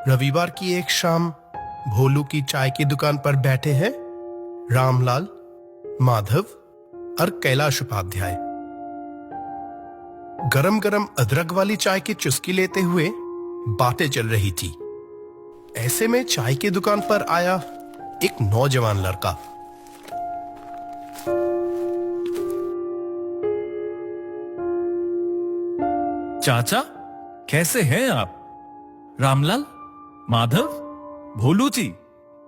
रविवार की एक शाम भोलू की चाय की दुकान पर बैठे हैं रामलाल, माधव और कैलाश उपाध्याय। गरम गरम अदरक वाली चाय की चुस्की लेते हुए बातें चल रही थी। ऐसे में चाय की दुकान पर आया एक नौजवान लड़का। चाचा, कैसे हैं आप? रामलाल, माधव, भोलू जी,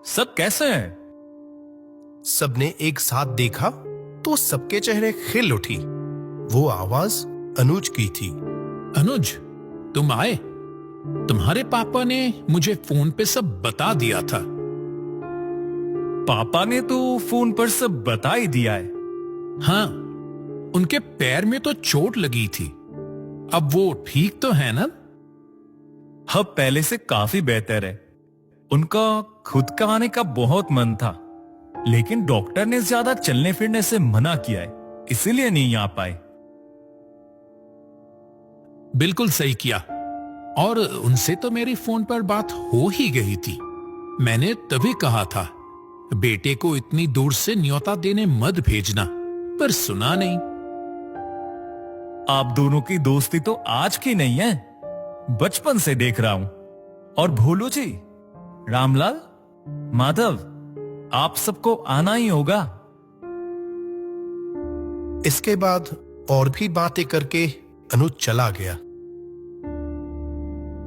सब कैसे हैं? सबने एक साथ देखा तो सबके चेहरे खिल उठी। वो आवाज अनुज की थी। अनुज, तुम आए? तुम्हारे पापा ने मुझे फोन पे सब बता दिया था। पापा ने तो फोन पर सब बता ही दिया है। हाँ, उनके पैर में तो चोट लगी थी। अब वो ठीक तो है ना? हाँ, पहले से काफी बेहतर है। उनका खुद का आने का बहुत मन था, लेकिन डॉक्टर ने ज्यादा चलने फिरने से मना किया है, इसीलिए नहीं आ पाए। बिल्कुल सही किया। और उनसे तो मेरी फोन पर बात हो ही गई थी। मैंने तभी कहा था बेटे को इतनी दूर से न्योता देने मत भेजना, पर सुना नहीं। आप दोनों की दोस्ती तो आज की नहीं है, बचपन से देख रहा हूं। और भोलू जी, रामलाल, माधव, आप सबको आना ही होगा। इसके बाद और भी बातें करके अनुज चला गया।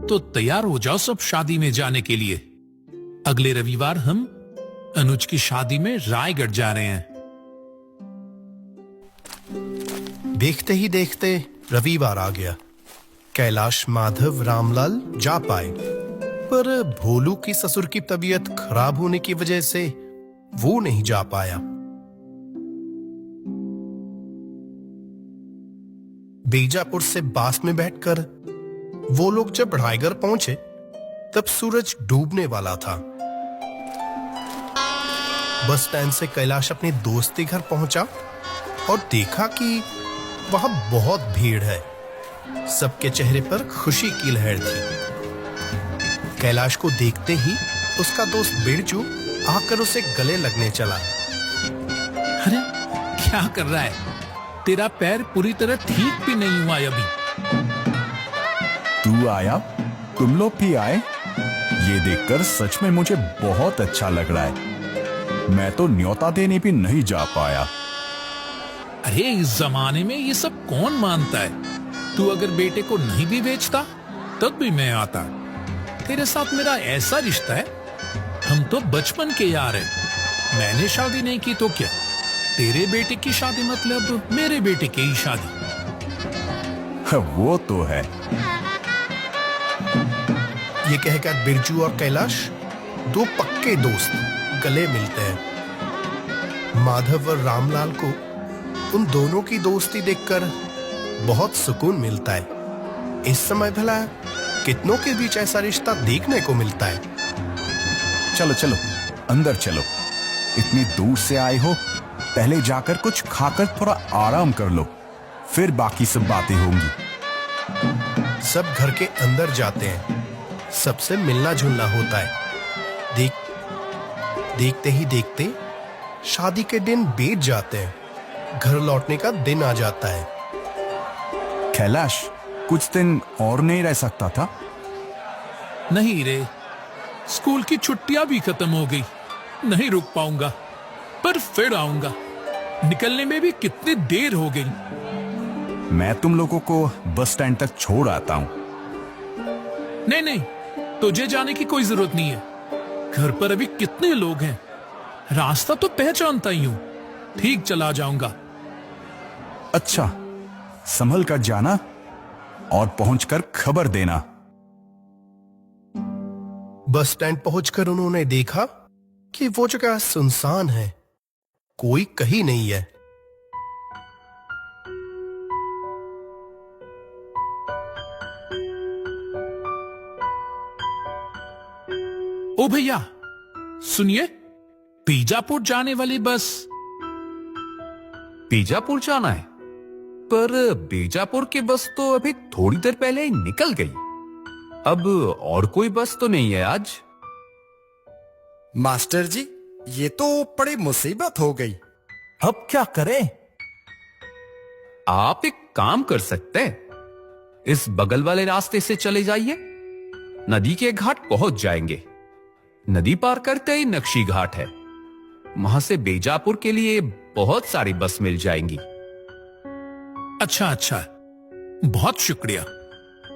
तो तैयार हो जाओ सब शादी में जाने के लिए। अगले रविवार हम अनुज की शादी में रायगढ़ जा रहे हैं। देखते ही देखते रविवार आ गया। कैलाश, माधव, रामलाल जा पाए, पर भोलू की ससुर की तबीयत खराब होने की वजह से वो नहीं जा पाया। बीजापुर से बास में बैठकर वो लोग जब रायगढ़ पहुंचे तब सूरज डूबने वाला था। बस स्टैंड से कैलाश अपने दोस्त के घर पहुंचा और देखा कि वहां बहुत भीड़ है। सबके चेहरे पर खुशी की लहर थी। कैलाश को देखते ही उसका दोस्त बिरजू आकर उसे गले लगने चला। अरे, क्या कर रहा है? तेरा पैर पूरी तरह ठीक भी नहीं हुआ अभी। तू आया? तुम लोग भी आए? ये देखकर सच में मुझे बहुत अच्छा लग रहा है। मैं तो न्योता देने भी नहीं जा पाया। अरे, इस जमाने में ये सब कौन मानता है? तू अगर बेटे को नहीं भी बेचता तब भी मैं आता। तेरे साथ मेरा ऐसा रिश्ता है, हम तो बचपन के यार हैं। मैंने शादी नहीं की तो क्या? तेरे बेटे की शादी मतलब मेरे बेटे की ही शादी। वो तो है। ये कहकर बिरजू और कैलाश, दो पक्के दोस्त, गले मिलते हैं। माधव और रामलाल को उन दोनों की दोस्ती देखकर बहुत सुकून मिलता है। इस समय भला कितनों के बीच ऐसा रिश्ता देखने को मिलता है। चलो चलो, अंदर चलो। इतनी दूर से आए हो, पहले जाकर कुछ खाकर थोड़ा आराम कर लो, फिर बाकी सब बातें होंगी। सब घर के अंदर जाते हैं। सबसे मिलना जुलना होता है। देखते ही देखते शादी के दिन बीत जाते हैं। घर लौटने का दिन आ जाता है। कैलाश, कुछ दिन और नहीं रह सकता था? नहीं रे, स्कूल की छुट्टियां भी खत्म हो गई। नहीं रुक पाऊंगा, पर फिर आऊंगा। निकलने में भी कितनी देर हो गई। मैं तुम लोगों को बस स्टैंड तक छोड़ आता हूं। नहीं नहीं, तुझे जाने की कोई जरूरत नहीं है। घर पर अभी कितने लोग हैं, रास्ता तो पहचानता ही हूं। ठीक चला जाऊंगा। अच्छा, संभल कर जाना और पहुंचकर खबर देना। बस स्टैंड पहुंचकर उन्होंने देखा कि वो जगह सुनसान है, कोई कहीं नहीं है। ओ भैया, सुनिए, बीजापुर जाने वाली बस। बीजापुर जाना है? पर बीजापुर की बस तो अभी थोड़ी देर पहले ही निकल गई। अब और कोई बस तो नहीं है आज? मास्टर जी, ये तो बड़ी मुसीबत हो गई। अब क्या करें? आप एक काम कर सकते हैं, इस बगल वाले रास्ते से चले जाइए, नदी के घाट पहुंच जाएंगे। नदी पार करते ही नक्शी घाट है, वहां से बीजापुर के लिए बहुत सारी बस मिल जाएंगी। अच्छा अच्छा, बहुत शुक्रिया।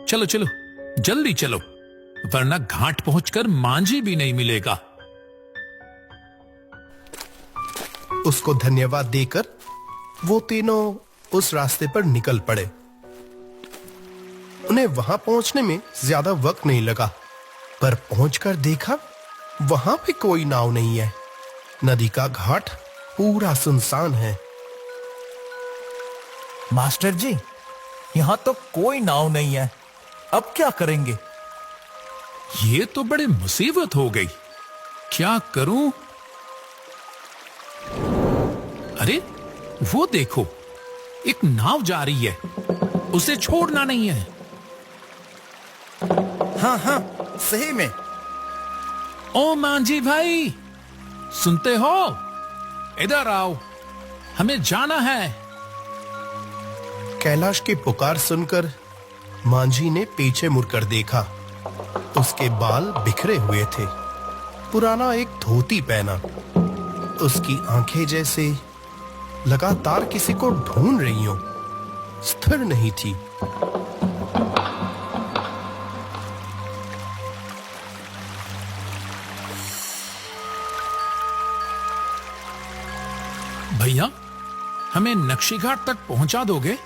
चलो चलो, जल्दी चलो, वरना घाट पहुंचकर मांझी भी नहीं मिलेगा। उसको धन्यवाद देकर वो तीनों उस रास्ते पर निकल पड़े। उन्हें वहां पहुंचने में ज्यादा वक्त नहीं लगा, पर पहुंचकर देखा वहां भी कोई नाव नहीं है। नदी का घाट पूरा सुनसान है। मास्टर जी, यहाँ तो कोई नाव नहीं है, अब क्या करेंगे? ये तो बड़ी मुसीबत हो गई, क्या करूं? अरे वो देखो, एक नाव जा रही है, उसे छोड़ना नहीं है। हाँ हाँ, सही में। ओ मांझी भाई, सुनते हो? इधर आओ, हमें जाना है। कैलाश की पुकार सुनकर मांझी ने पीछे मुड़कर देखा। उसके बाल बिखरे हुए थे, पुराना एक धोती पहना। उसकी आंखें जैसे लगातार किसी को ढूंढ रही हो, स्थिर नहीं थी। भैया, हमें नक्शी घाट तक पहुंचा दोगे?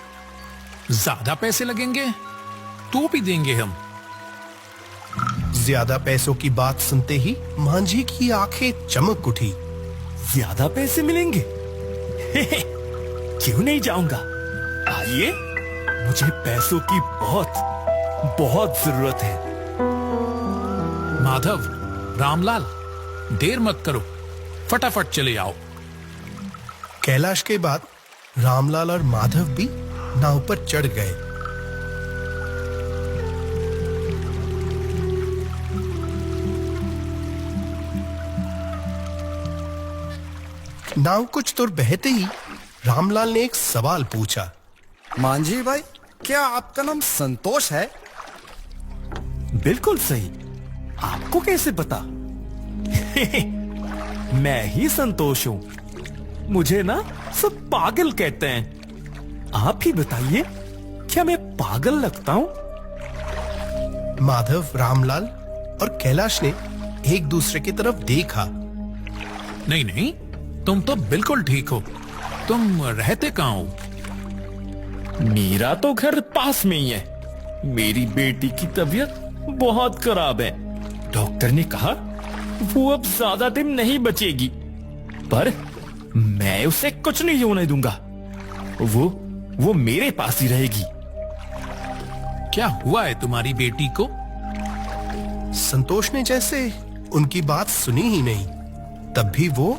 ज्यादा पैसे लगेंगे तो भी देंगे हम। ज्यादा पैसों की बात सुनते ही मांझी की आंखें चमक उठी। ज्यादा पैसे मिलेंगे? क्यों नहीं जाऊंगा, आइए, मुझे पैसों की बहुत बहुत जरूरत है। माधव, रामलाल, देर मत करो, फटाफट चले आओ। कैलाश के बाद रामलाल और माधव भी नाव पर चढ़ गए। नाव कुछ दूर बहते ही रामलाल ने एक सवाल पूछा। मांझी भाई, क्या आपका नाम संतोष है? बिल्कुल सही, आपको कैसे पता? मैं ही संतोष हूं। मुझे ना सब पागल कहते हैं। आप ही बताइए, क्या मैं पागल लगता हूं? माधव, रामलाल और कैलाश ने एक दूसरे की तरफ देखा। नहीं नहीं, तुम तो बिल्कुल ठीक हो। तुम रहते कहां हो? मेरा तो घर पास में ही है। मेरी बेटी की तबीयत बहुत खराब है। डॉक्टर ने कहा वो अब ज्यादा दिन नहीं बचेगी, पर मैं उसे कुछ नहीं होने दूंगा। वो मेरे पास ही रहेगी। क्या हुआ है तुम्हारी बेटी को? संतोष ने जैसे उनकी बात सुनी ही नहीं, तब भी वो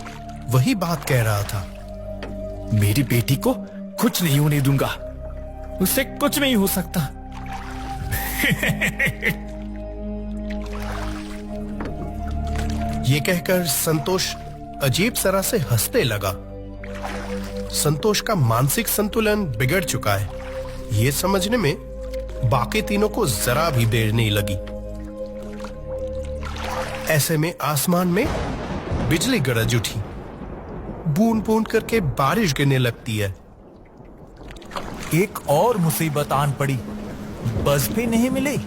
वही बात कह रहा था। मेरी बेटी को कुछ नहीं होने दूंगा, उससे कुछ नहीं हो सकता। ये कहकर संतोष अजीब तरह से हंसने लगा। संतोष का मानसिक संतुलन बिगड़ चुका है, ये समझने में बाकी तीनों को जरा भी देर नहीं लगी। ऐसे में आसमान में बिजली गरज उठी, बूंद बूंद करके बारिश गिरने लगती है। एक और मुसीबत आन पड़ी। बस भी नहीं मिली,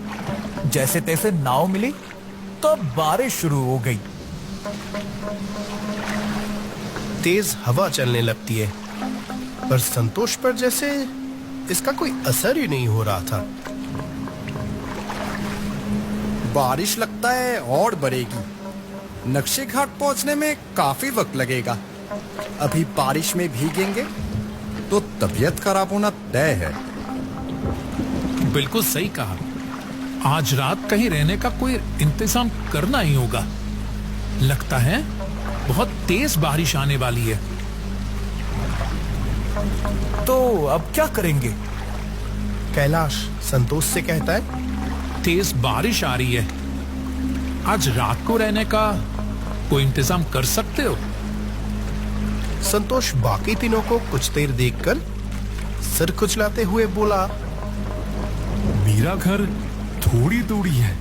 जैसे तैसे नाव मिली, तब बारिश शुरू हो गई। तेज हवा चलने लगती है, पर संतोष पर जैसे इसका कोई असर ही नहीं हो रहा था। बारिश लगता है और बढ़ेगी। नक्शे घाट पहुंचने में काफी वक्त लगेगा। अभी बारिश में भीगेंगे तो तबीयत खराब होना तय है। बिल्कुल सही कहा। आज रात कहीं रहने का कोई इंतजाम करना ही होगा। लगता है बहुत तेज बारिश आने वाली है। तो अब क्या करेंगे? कैलाश संतोष से कहता है। तेज बारिश आ रही है। आज रात को रहने का कोई इंतजाम कर सकते हो? संतोष बाकी तीनों को कुछ देर देखकर सिर खुजलाते हुए बोला, मेरा घर थोड़ी दूरी है,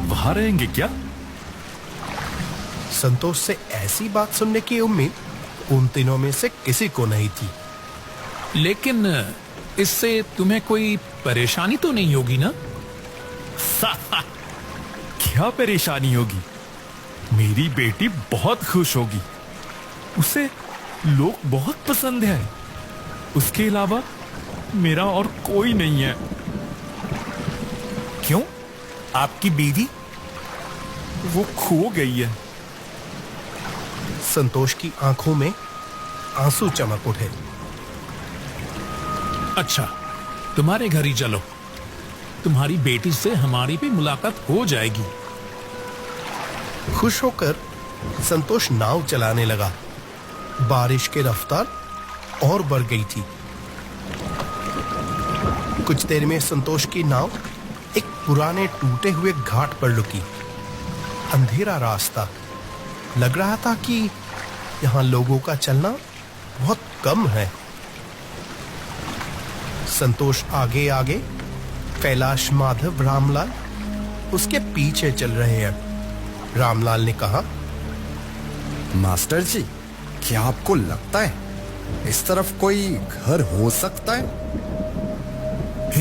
वहां रहेंगे क्या? संतोष से ऐसी बात सुनने की उम्मीद उन तीनों में से किसी को नहीं थी। लेकिन इससे तुम्हें कोई परेशानी तो नहीं होगी ना? क्या परेशानी होगी? मेरी बेटी बहुत खुश होगी, उसे लोग बहुत पसंद है। उसके अलावा मेरा और कोई नहीं है। क्यों? आपकी बीवी? वो खो गई है। संतोष की आंखों में आंसू चमक उठे। अच्छा, तुम्हारे घर ही चलो, तुम्हारी बेटी से हमारी भी मुलाकात हो जाएगी। खुश होकर संतोष नाव चलाने लगा। बारिश की रफ्तार और बढ़ गई थी। कुछ देर में संतोष की नाव एक पुराने टूटे हुए घाट पर रुकी। अंधेरा रास्ता, लग रहा था कि यहां लोगों का चलना बहुत कम है। संतोष आगे आगे, कैलाश, माधव, रामलाल उसके पीछे चल रहे हैं। रामलाल ने कहा, मास्टर जी, क्या आपको लगता है इस तरफ कोई घर हो सकता है?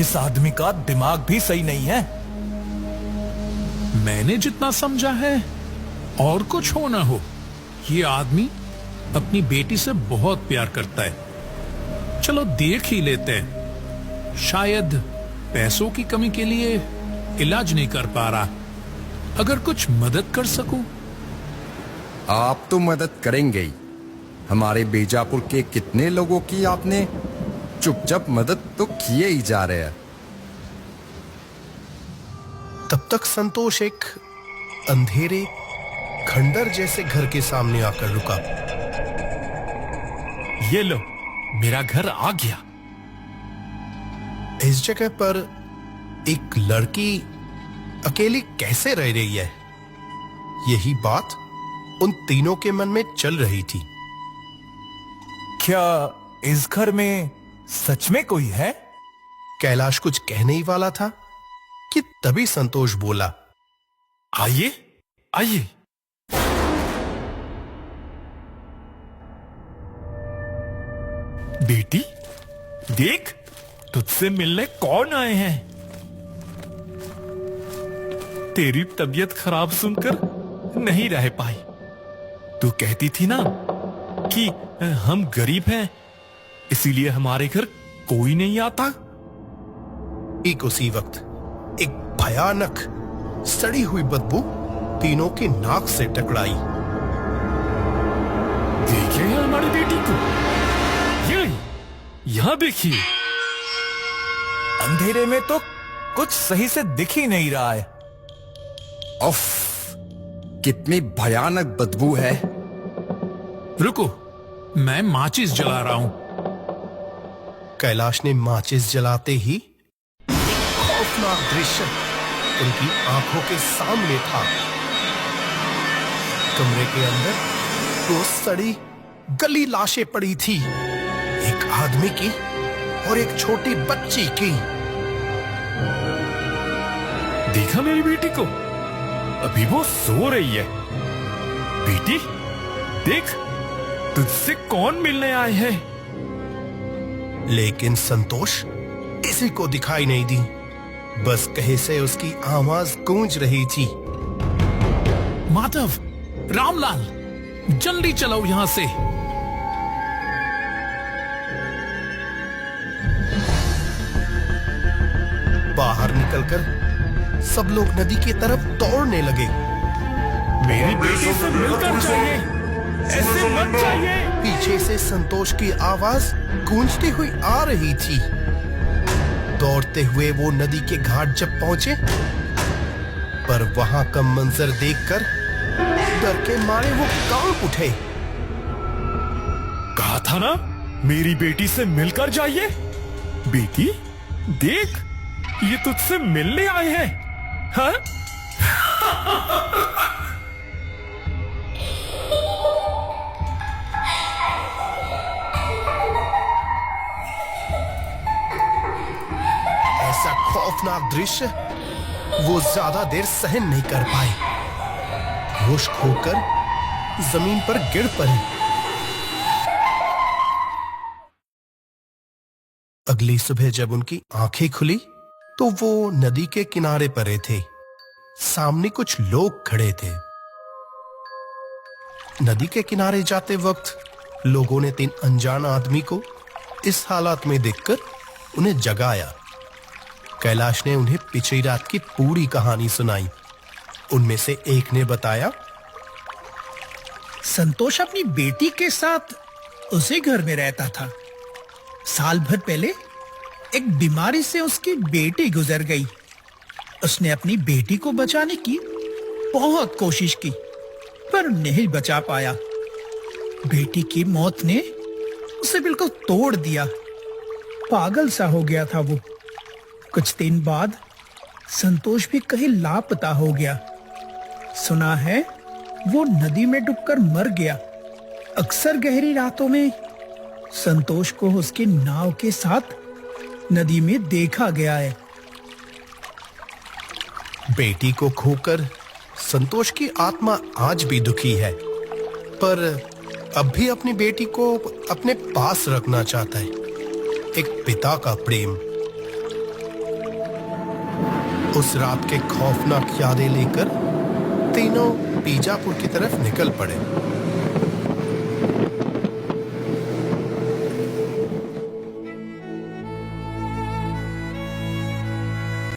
इस आदमी का दिमाग भी सही नहीं है। मैंने जितना समझा है, और कुछ हो ना हो, ये आदमी अपनी बेटी से बहुत प्यार करता है। चलो देख ही लेते हैं। शायद पैसों की कमी के लिए इलाज नहीं कर पा रहा। अगर कुछ मदद कर सकूं। आप तो मदद करेंगे ही। हमारे बीजापुर के कितने लोगों की आपने चुपचाप मदद तो किए ही जा रहे हैं। तब तक संतोष एक अंधेरे खंडर जैसे घर के सामने आकर रुका। ये लो, मेरा घर आ गया। इस जगह पर एक लड़की अकेली कैसे रह रही है, यही बात उन तीनों के मन में चल रही थी। क्या इस घर में सच में कोई है? कैलाश कुछ कहने ही वाला था कि तभी संतोष बोला, आइए आइए। बेटी देख, तुझसे मिलने कौन आए हैं। तेरी तबीयत खराब सुनकर नहीं रह पाई। तू कहती थी ना कि हम गरीब हैं, इसीलिए हमारे घर कोई नहीं आता। ठीक उसी वक्त एक भयानक सड़ी हुई बदबू तीनों की नाक से टकराई। देखिए हमारी बेटी को, ये यहां देखिए। अंधेरे में तो कुछ सही से दिख ही नहीं रहा है। उफ, कितनी भयानक बदबू है। रुको, मैं माचिस जला रहा हूं। कैलाश ने माचिस जलाते ही खौफनाक दृश्य उनकी आंखों के सामने था। कमरे के अंदर दो सड़ी गली लाशें पड़ी थी, एक आदमी की और एक छोटी बच्ची की। देखा मेरी बेटी को, अभी वो सो रही है। बेटी देख, तुझसे कौन मिलने आए हैं। लेकिन संतोष किसी को दिखाई नहीं दी। बस कहीं से उसकी आवाज गूंज रही थी, माधव, रामलाल, जल्दी चलो यहां से। बाहर निकलकर सब लोग नदी की तरफ दौड़ने लगे। मेरी बेटी से मिलकर जाइए, ऐसे मत जाइए। पीछे से संतोष की आवाज गूंजती हुई आ रही थी। दौड़ते हुए वो नदी के घाट जब पहुंचे, पर वहां का मंजर देखकर डर के मारे वो कांप उठे। कहा था ना, मेरी बेटी से मिलकर जाइए। बेटी देख, ये तुझसे मिलने आए हैं। हाँ? ऐसा खौफनाक दृश्य वो ज्यादा देर सहन नहीं कर पाए। होश खोकर जमीन पर गिर पड़े। अगली सुबह जब उनकी आंखें खुली तो वो नदी के किनारे पड़े थे। सामने कुछ लोग खड़े थे। नदी के किनारे जाते वक्त लोगों ने 3 अनजान आदमी को इस हालत में देखकर उन्हें जगाया। कैलाश ने उन्हें पिछली रात की पूरी कहानी सुनाई। उनमें से एक ने बताया, संतोष अपनी बेटी के साथ उसी घर में रहता था। साल भर पहले एक बीमारी से उसकी बेटी गुजर गई। उसने अपनी बेटी को बचाने की बहुत कोशिश की पर नहीं बचा पाया। बेटी की मौत ने उसे बिल्कुल तोड़ दिया। पागल सा हो गया था वो। कुछ दिन बाद संतोष भी कहीं लापता हो गया। सुना है वो नदी में डूबकर मर गया। अक्सर गहरी रातों में संतोष को उसकी नाव के साथ नदी में देखा गया है। बेटी को खोकर संतोष की आत्मा आज भी दुखी है, पर अब भी अपनी बेटी को अपने पास रखना चाहता है। एक पिता का प्रेम। उस रात के खौफनाक यादें लेकर तीनों बीजापुर की तरफ निकल पड़े।